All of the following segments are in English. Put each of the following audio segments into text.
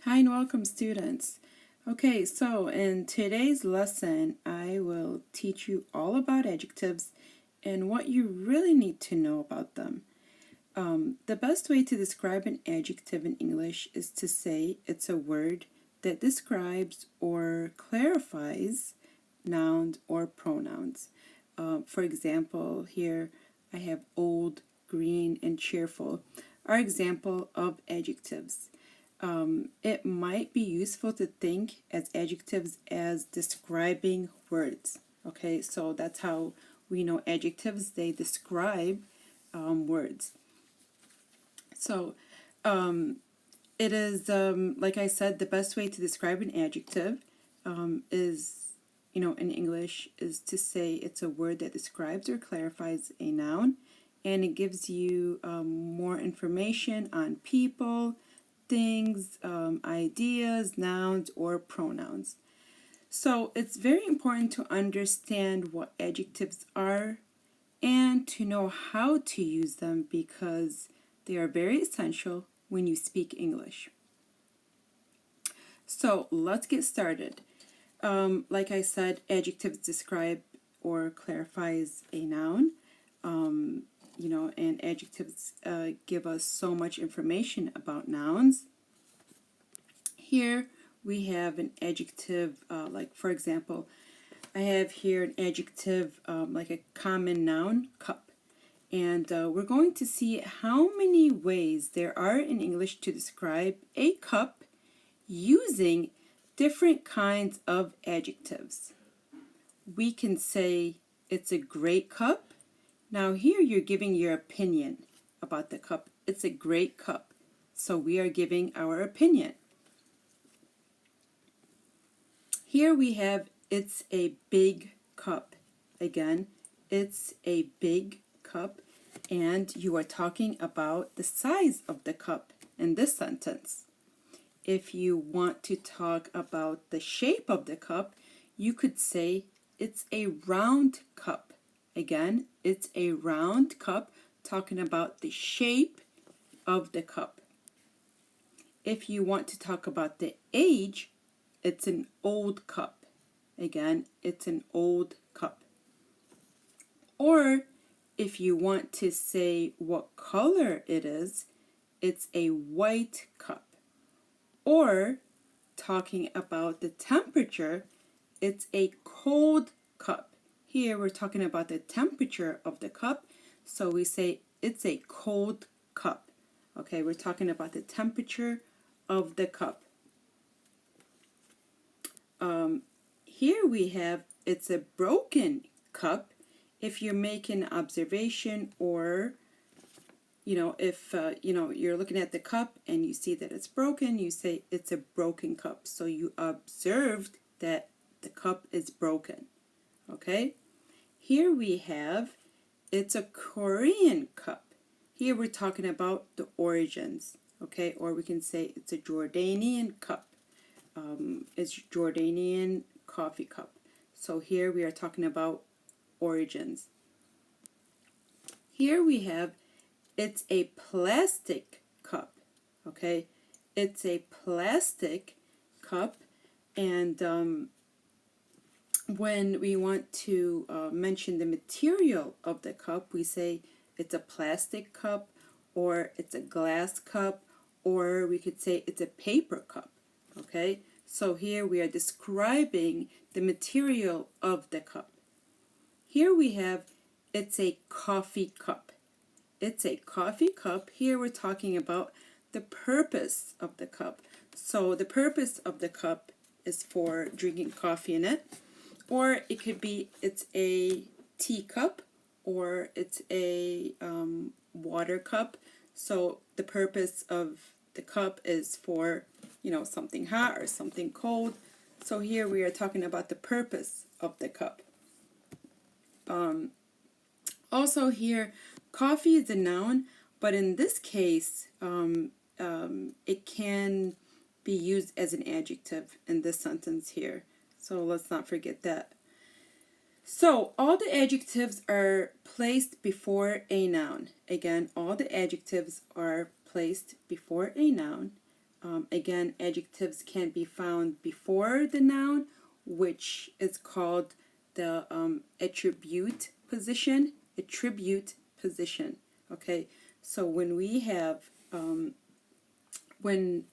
Hi and welcome, students. Okay, so in today's lesson, I will teach you all about adjectives and what you really need to know about them. The best way to describe an adjective in English is to say it's a word that describes or clarifies nouns or pronouns. For example, here I have old, green, and cheerful are example of adjectives. It might be useful to think as adjectives as describing words. Okay, so that's how we know adjectives, they describe words. So it is, like I said, the best way to describe an adjective is, in English, is to say it's a word that describes or clarifies a noun, and it gives you more information on people, things, ideas, nouns, or pronouns. So it's very important to understand what adjectives are and to know how to use them because they are very essential when you speak English. So let's get started. Like I said, adjectives describe or clarifies a noun. And adjectives give us so much information about nouns. Here we have an adjective, like for example, I have here an adjective like a common noun, cup. And we're going to see how many ways there are in English to describe a cup using different kinds of adjectives. We can say it's a great cup. Now here you're giving your opinion about the cup. It's a great cup. So we are giving our opinion. Here we have it's a big cup. Again, it's a big cup, and you are talking about the size of the cup in this sentence. If you want to talk about the shape of the cup, you could say it's a round cup. Again, it's a round cup, talking about the shape of the cup. If you want to talk about the age, it's an old cup. Again, it's an old cup. Or if you want to say what color it is, it's a white cup. Or talking about the temperature, it's a cold cup. Here we're talking about the temperature of the cup, so we say it's a cold cup. Okay, we're talking about the temperature of the cup. Here we have it's a broken cup. If you're making an observation, or if you're looking at the cup and you see that it's broken, you say it's a broken cup. So you observed that the cup is broken. Okay? Here we have it's a Korean cup. Here we're talking about the origins. Okay? Or we can say it's a Jordanian cup. It's Jordanian coffee cup. So here we are talking about origins. Here we have it's a plastic cup. Okay, it's a plastic cup, and when we want to mention the material of the cup, we say it's a plastic cup, or it's a glass cup, or we could say it's a paper cup. Okay, so here we are describing the material of the cup. Here we have it's a coffee cup. It's a coffee cup. Here we're talking about the purpose of the cup. So the purpose of the cup is for drinking coffee in it. Or it could be it's a tea cup, or it's a water cup. So the purpose of the cup is for something hot or something cold. So here we are talking about the purpose of the cup. Also here, coffee is a noun, but in this case, it can be used as an adjective in this sentence here. So let's not forget that. So all the adjectives are placed before a noun. Again, all the adjectives are placed before a noun. Again, adjectives can be found before the noun, which is called the attribute position. Attribute position. Okay, so when we have when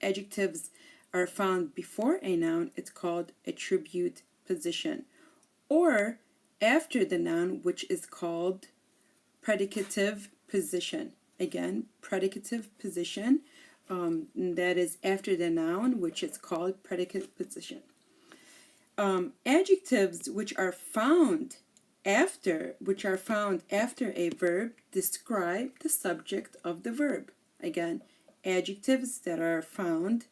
adjectives are found before a noun, it's called attribute position, or after the noun, which is called predicative position. Again, predicative position, that is after the noun, which is called predicate position. Adjectives which are found after a verb describe the subject of the verb. Again, adjectives that are found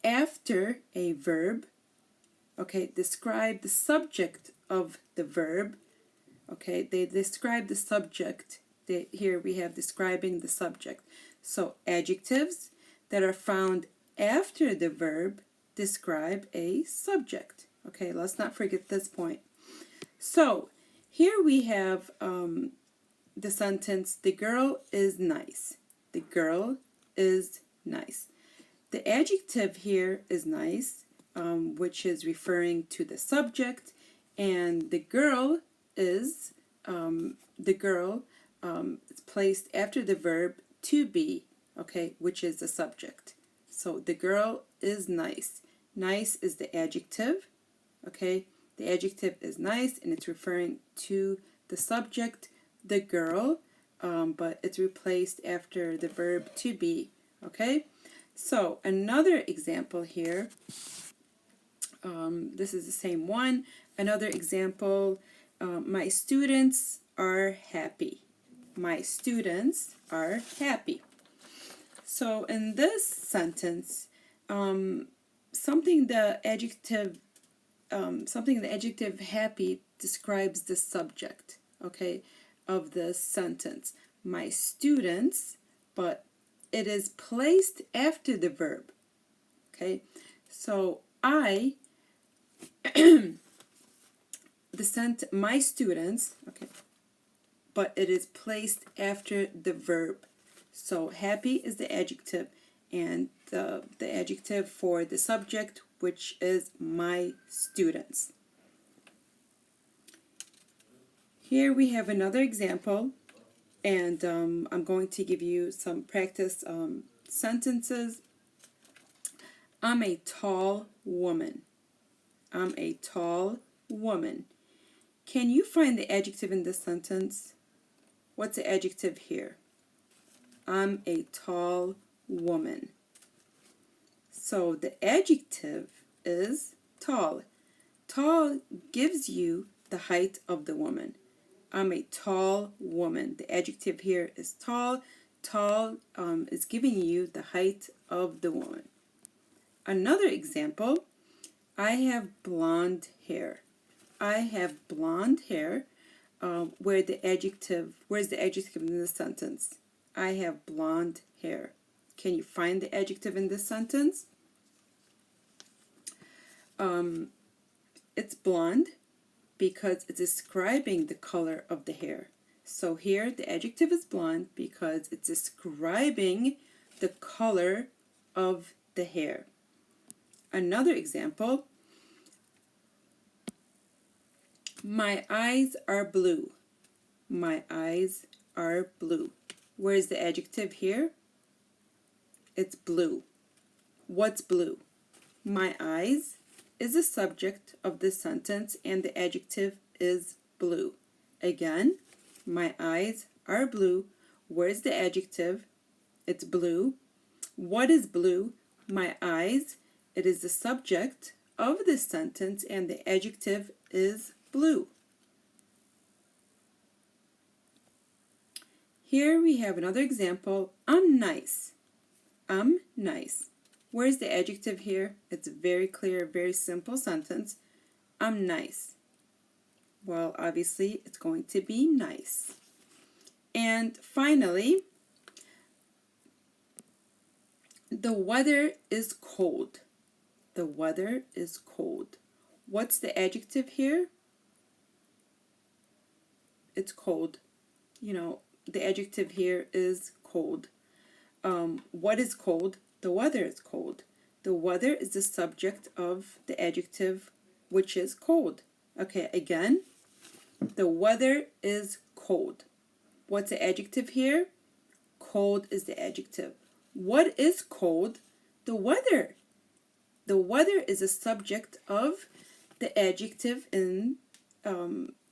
after a verb, okay, describe the subject of the verb. Okay, they describe the subject. Here we have describing the subject. So adjectives that are found after the verb describe a subject. Okay, let's not forget this point. So here we have the sentence, the girl is nice. The girl is nice. The adjective here is nice, which is referring to the subject, and the girl is placed after the verb to be, okay, which is the subject. So the girl is nice. Nice is the adjective, okay? The adjective is nice, and it's referring to the subject, the girl, but it's replaced after the verb to be, okay? So another example here, this is the same one. Another example, my students are happy. My students are happy. So in this sentence, something the adjective happy describes the subject, okay, of the sentence. My students, but it is placed after the verb, okay? So my students, okay, but it is placed after the verb. So happy is the adjective, and the adjective for the subject, which is my students. Here we have another example, and I'm going to give you some practice sentences. I'm a tall woman. I'm a tall woman. Can you find the adjective in this sentence? What's the adjective here? I'm a tall woman. So the adjective is tall. Tall gives you the height of the woman. I'm a tall woman. The adjective here is tall. Tall is giving you the height of the woman. Another example, I have blonde hair. I have blonde hair. Where's the adjective in this sentence? I have blonde hair. Can you find the adjective in this sentence? It's blonde because it's describing the color of the hair. So here the adjective is blonde because it's describing the color of the hair. Another example, my eyes are blue. My eyes are blue. Where's the adjective here? It's blue. What's blue? My eyes is the subject of this sentence, and the adjective is blue. Again, my eyes are blue. Where's the adjective? It's blue. What is blue? My eyes. It is the subject of this sentence, and the adjective is blue. Here we have another example. I'm nice. I'm nice. Where's the adjective here? It's a very clear, very simple sentence. I'm nice. Well, obviously, it's going to be nice. And finally, the weather is cold. The weather is cold. What's the adjective here? It's cold. You know, the adjective here is cold. What is cold? The weather is cold. The weather is the subject of the adjective, which is cold. Okay, again, the weather is cold. What's the adjective here? Cold is the adjective. What is cold? The weather. The weather is a subject of the adjective in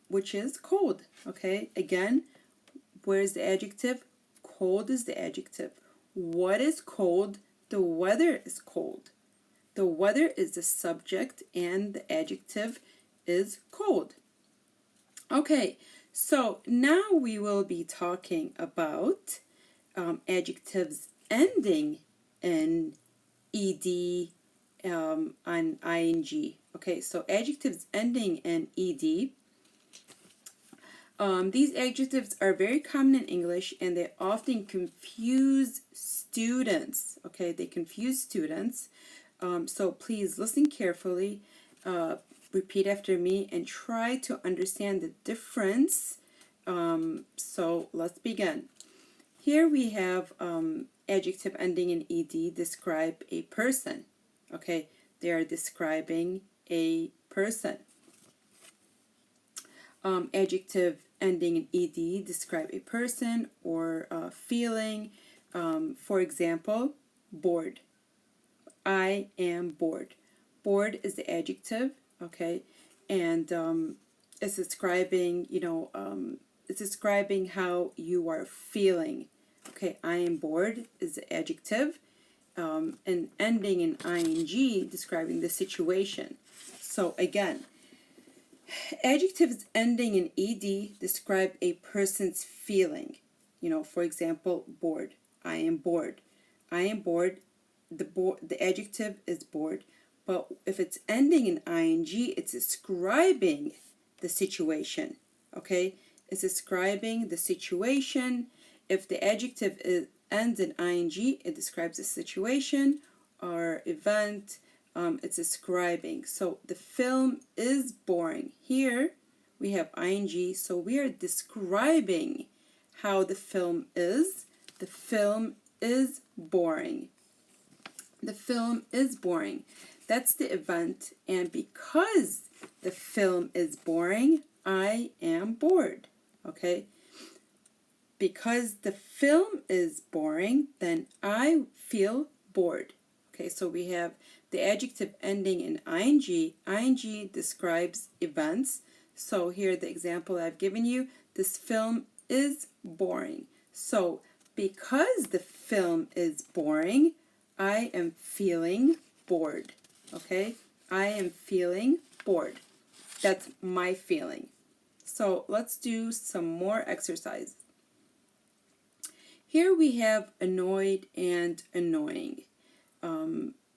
which is cold. Okay, again, where's the adjective? Cold is the adjective. What is cold? The weather is cold. The weather is the subject and the adjective is cold. Okay, so now we will be talking about adjectives ending in ed and ing. Okay, so adjectives ending in ed. These adjectives are very common in English and they often confuse students. Okay, they confuse students. So please listen carefully, repeat after me, and try to understand the difference. So let's begin. Here we have adjective ending in ed describe a person. Okay, they are describing a person. Adjective ending in ed describe a person or a feeling. For example, bored. I am bored. Bored is the adjective, okay, and it's describing, it's describing how you are feeling. Okay, I am bored is the adjective, and ending in ing describing the situation. So again, adjectives ending in ed describe a person's feeling. For example, bored. I am bored. I am bored. The adjective is bored. But if it's ending in ing, it's describing the situation. Okay? It's describing the situation. If the adjective ends in ing, it describes a situation or event. It's describing. So the film is boring. Here we have ing, so we are describing how the film is. The film is boring. The film is boring. That's the event, and because the film is boring, I am bored. Okay? Because the film is boring, then I feel bored. Okay, so we have the adjective ending in ing. Ing describes events. So here the example I've given you, this film is boring. So because the film is boring, I am feeling bored. Okay, I am feeling bored. That's my feeling. So let's do some more exercise. Here we have annoyed and annoying.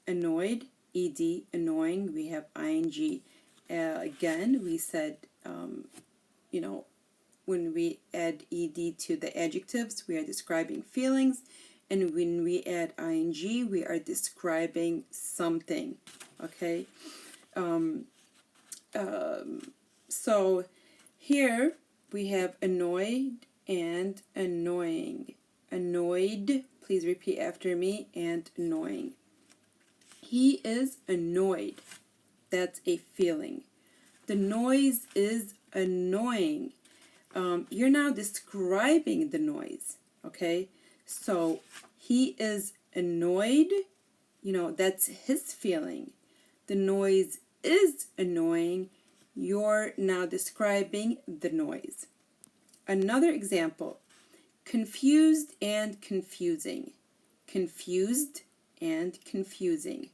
Annoyed, ed, annoying, we have ing. Again, we said, when we add ed to the adjectives, we are describing feelings. And when we add ing, we are describing something. Okay? So here we have annoyed and annoying. Annoyed, please repeat after me, and annoying. He is annoyed. That's a feeling. The noise is annoying. You're now describing the noise, okay? So he is annoyed, that's his feeling. The noise is annoying. You're now describing the noise. Another example, confused and confusing. Confused and confusing.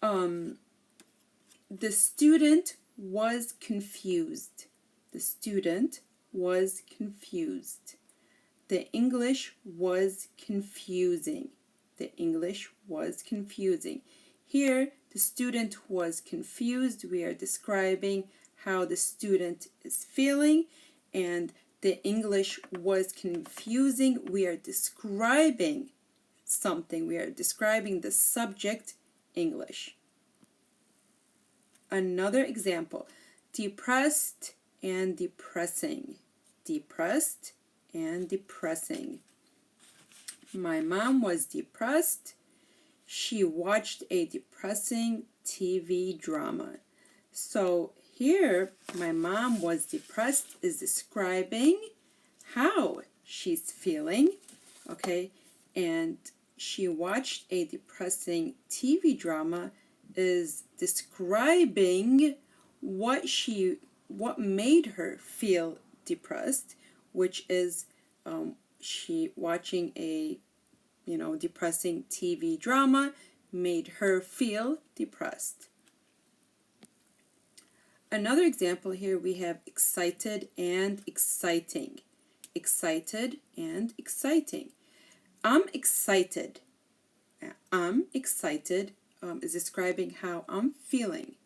The student was confused. The student was confused. The English was confusing. The English was confusing. Here, the student was confused. We are describing how the student is feeling. And the English was confusing. We are describing something. We are describing the subject, English. Another example, depressed and depressing. depressed and depressing. My mom was depressed. She watched a depressing TV drama. So here, my mom was depressed is describing how she's feeling, okay? And she watched a depressing TV drama is describing what made her feel depressed, which is she watching a depressing TV drama made her feel depressed. Another example here we have excited and exciting. Excited and exciting. I'm excited. I'm excited is describing how I'm feeling.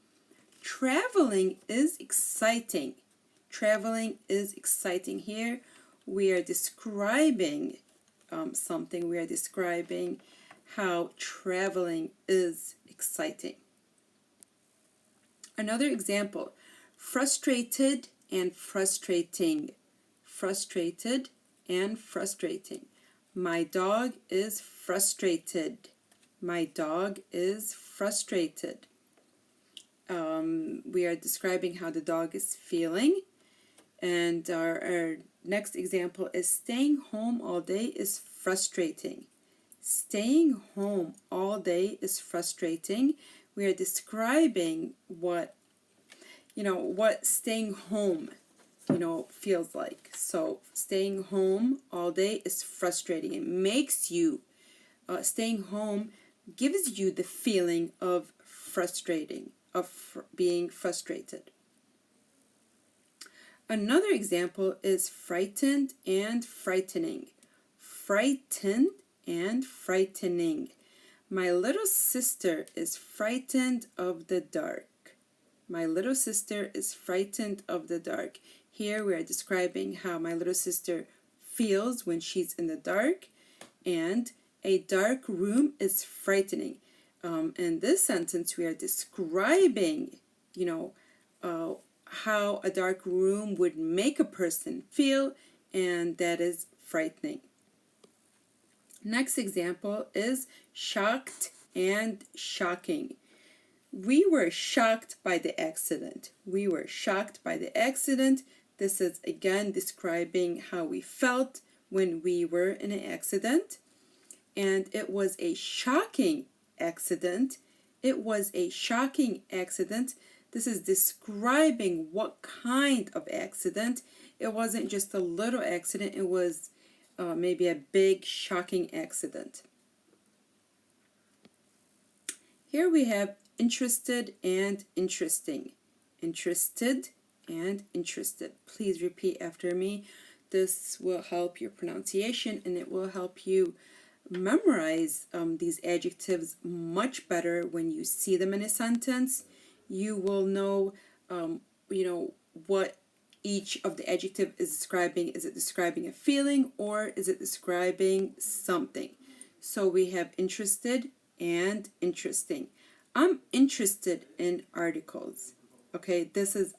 Traveling is exciting. Traveling is exciting. Here we are describing something. We are describing how traveling is exciting. Another example, frustrated and frustrating. Frustrated and frustrating. My dog is frustrated. My dog is frustrated. We are describing how the dog is feeling. And our next example is staying home all day is frustrating. Staying home all day is frustrating. We are describing what staying home, feels like. So staying home all day is frustrating. It makes you, staying home gives you the feeling of being frustrated. Another example is frightened and frightening. Frightened and frightening. My little sister is frightened of the dark. My little sister is frightened of the dark. Here we are describing how my little sister feels when she's in the dark, and a dark room is frightening. In this sentence, we are describing, how a dark room would make a person feel, and that is frightening. Next example is shocked and shocking. We were shocked by the accident. We were shocked by the accident. This is again describing how we felt when we were in an accident. And it was a shocking accident. It was a shocking accident. This is describing what kind of accident. It wasn't just a little accident. It was maybe a big, shocking accident. Here we have interested and interesting. Interested and interested. Please repeat after me. This will help your pronunciation, and it will help you memorize these adjectives much better when you see them in a sentence. You will know, what each of the adjective is describing. Is it describing a feeling or is it describing something? So we have interested and interesting. I'm interested in articles. Okay, this is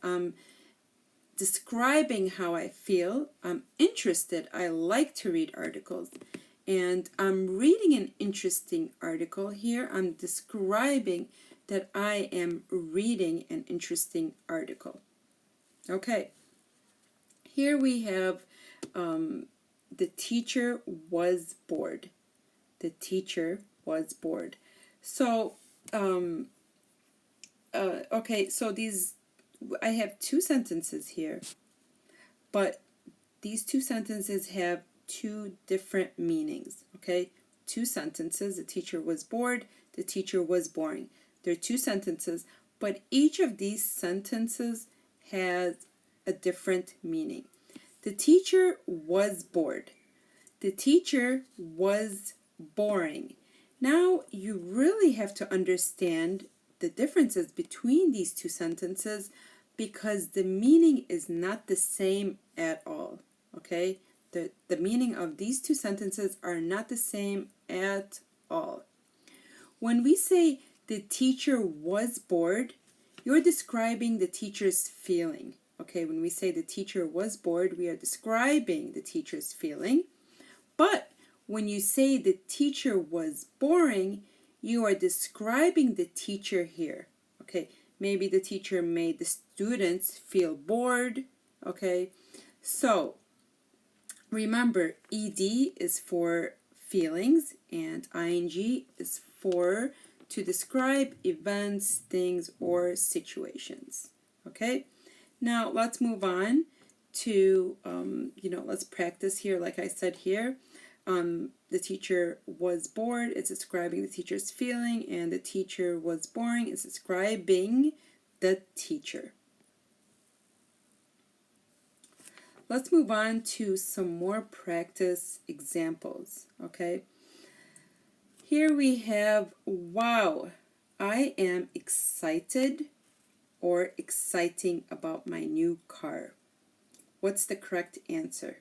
describing how I feel. I'm interested. I like to read articles. And I'm reading an interesting article. Here I'm describing that I am reading an interesting article. Okay. Here we have the teacher was bored. The teacher was bored. So, okay, so I have two sentences here, but these two sentences have two different meanings, okay? Two sentences, the teacher was bored, the teacher was boring. They're two sentences, but each of these sentences has a different meaning. The teacher was bored. The teacher was boring. Now you really have to understand the differences between these two sentences because the meaning is not the same at all, okay? The meaning of these two sentences are not the same at all. When we say the teacher was bored, you're describing the teacher's feeling, Okay, when we say the teacher was bored, we are describing the teacher's feeling. But when you say the teacher was boring, you are describing the teacher here. Okay, maybe the teacher made the students feel bored. Okay, so remember, ed is for feelings and ing is for to describe events, things, or situations. Okay, now let's move on to, let's practice here. Like I said here, the teacher was bored, it's describing the teacher's feeling, and the teacher was boring, it's describing the teacher. Let's move on to some more practice examples, okay? Here we have, wow, I am excited or exciting about my new car. What's the correct answer?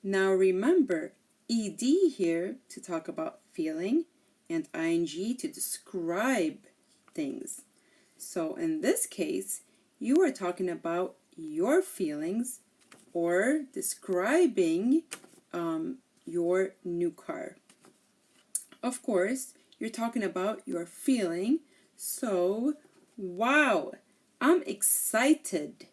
Now remember, ed here to talk about feeling and ing to describe things. So in this case, you are talking about your feelings or describing your new car. Of course, you're talking about your feeling. So, wow, I'm excited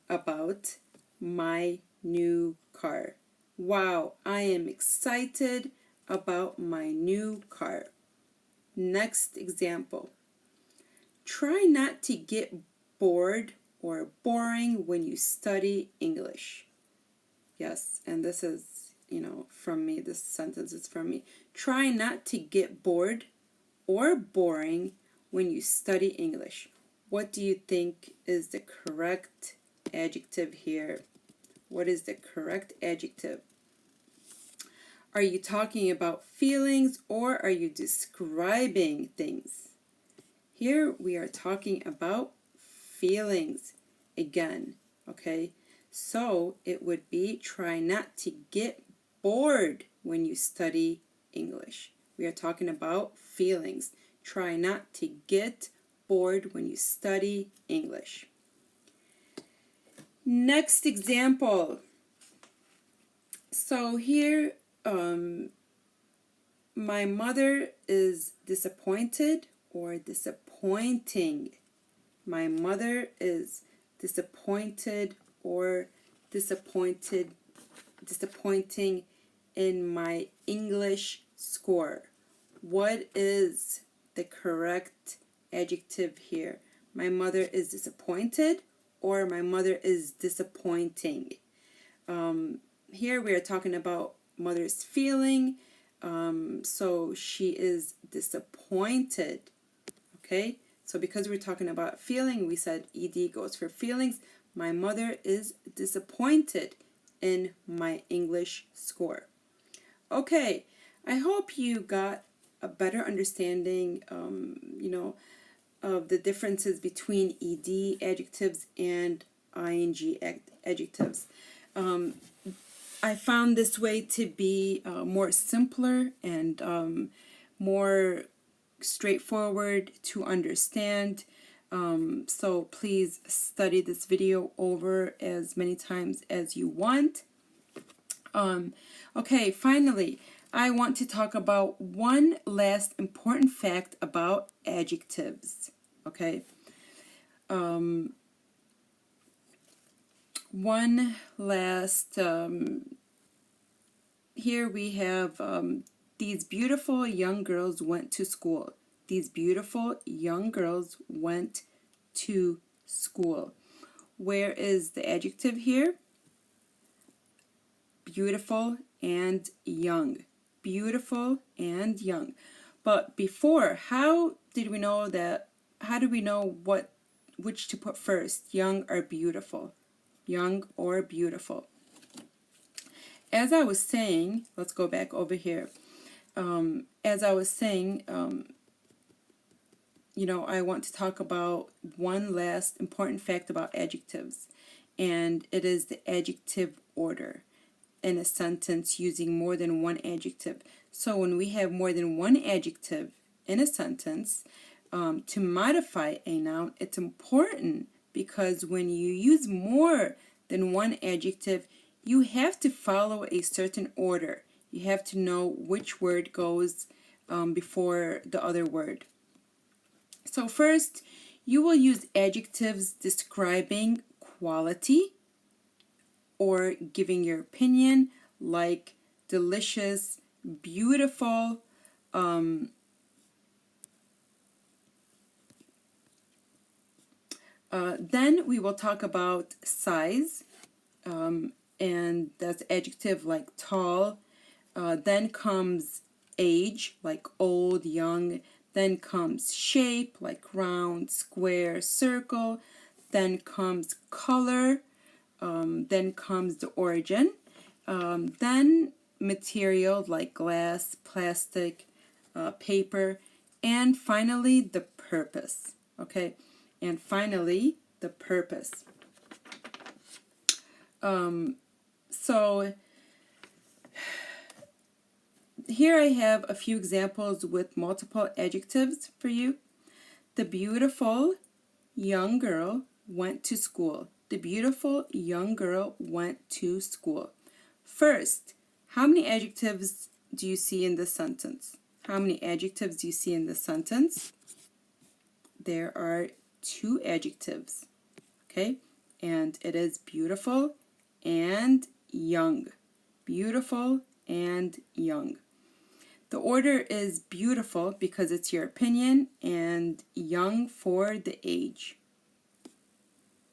about my new car. Wow, I am excited about my new car. Next example. Try not to get bored or boring when you study English. Yes, and this is, from me. This sentence is from me. Try not to get bored or boring when you study English. What do you think is the correct adjective here? What is the correct adjective? Are you talking about feelings or are you describing things? Here we are talking about feelings again, okay? So it would be try not to get bored when you study English. We are talking about feelings. Try not to get bored when you study English. Next example. So here, my mother is disappointed or disappointing. My mother is disappointed or disappointing in my English score. What is the correct adjective here? My mother is disappointed or my mother is disappointing. Here we are talking about mother's feeling. So she is disappointed. Okay, so because we're talking about feeling, we said ed goes for feelings. My mother is disappointed in my English score. Okay, I hope you got a better understanding, of the differences between ed adjectives and ing adjectives. I found this way to be more simpler and more straightforward to understand. So please study this video over as many times as you want. Okay, finally, I want to talk about one last important fact about adjectives. Okay. One last, here we have, these beautiful young girls went to school. These beautiful young girls went to school. Where is the adjective here? Beautiful and young. Beautiful and young. But before, how did we know which to put first, young or beautiful? Young or beautiful. As I was saying, let's go back over here. As I was saying, I want to talk about one last important fact about adjectives, and it is the adjective order in a sentence using more than one adjective. So when we have more than one adjective in a sentence, to modify a noun, it's important because when you use more than one adjective, you have to follow a certain order. You have to know which word goes before the other word. So first, you will use adjectives describing quality or giving your opinion, like delicious, beautiful. Then we will talk about size, and that's adjective like tall. Then comes age, like old, young. Then comes shape, like round, square, circle. Then comes color. Then comes the origin. Then material, like glass, plastic, paper. And finally, the purpose. Okay? And finally, the purpose. So here I have a few examples with multiple adjectives for you. The beautiful young girl went to school. The beautiful young girl went to school. First, how many adjectives do you see in this sentence? How many adjectives do you see in this sentence? There are 2 adjectives, okay? And it is beautiful and young. Beautiful and young. The order is beautiful because it's your opinion, and young for the age.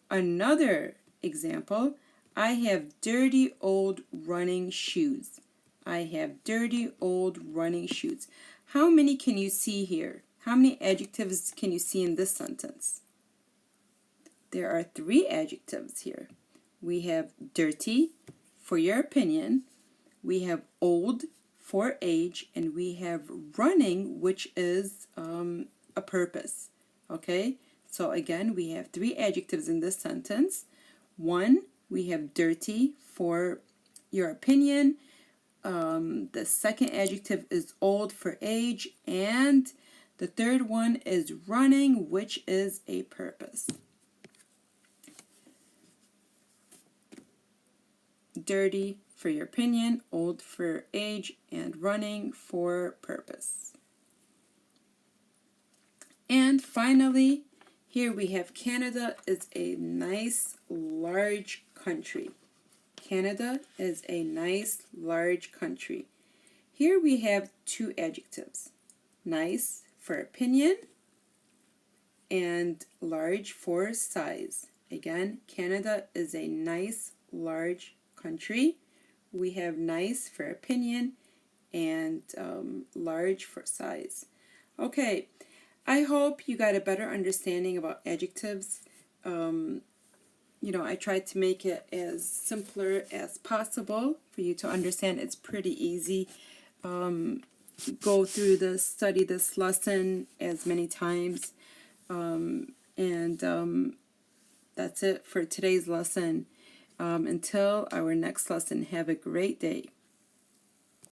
Another example, I have dirty old running shoes. I have dirty old running shoes. How many can you see here? How many adjectives can you see in this sentence? There are 3 adjectives here. We have dirty for your opinion, we have old for age, and we have running, which is a purpose. Okay, so again, we have 3 adjectives in this sentence. 1, we have dirty for your opinion. The second adjective is old for age, and the third one is running, which is a purpose. Dirty for your opinion, old for age, and running for purpose. And finally, here we have Canada is a nice large country. Canada is a nice large country. Here we have 2 adjectives. Nice for opinion and large for size. Again, Canada is a nice large country. We have nice for opinion and large for size. Okay, I hope you got a better understanding about adjectives. I tried to make it as simpler as possible for you to understand. It's pretty easy. Go through this, study this lesson as many times. That's it for today's lesson. Until our next lesson, have a great day.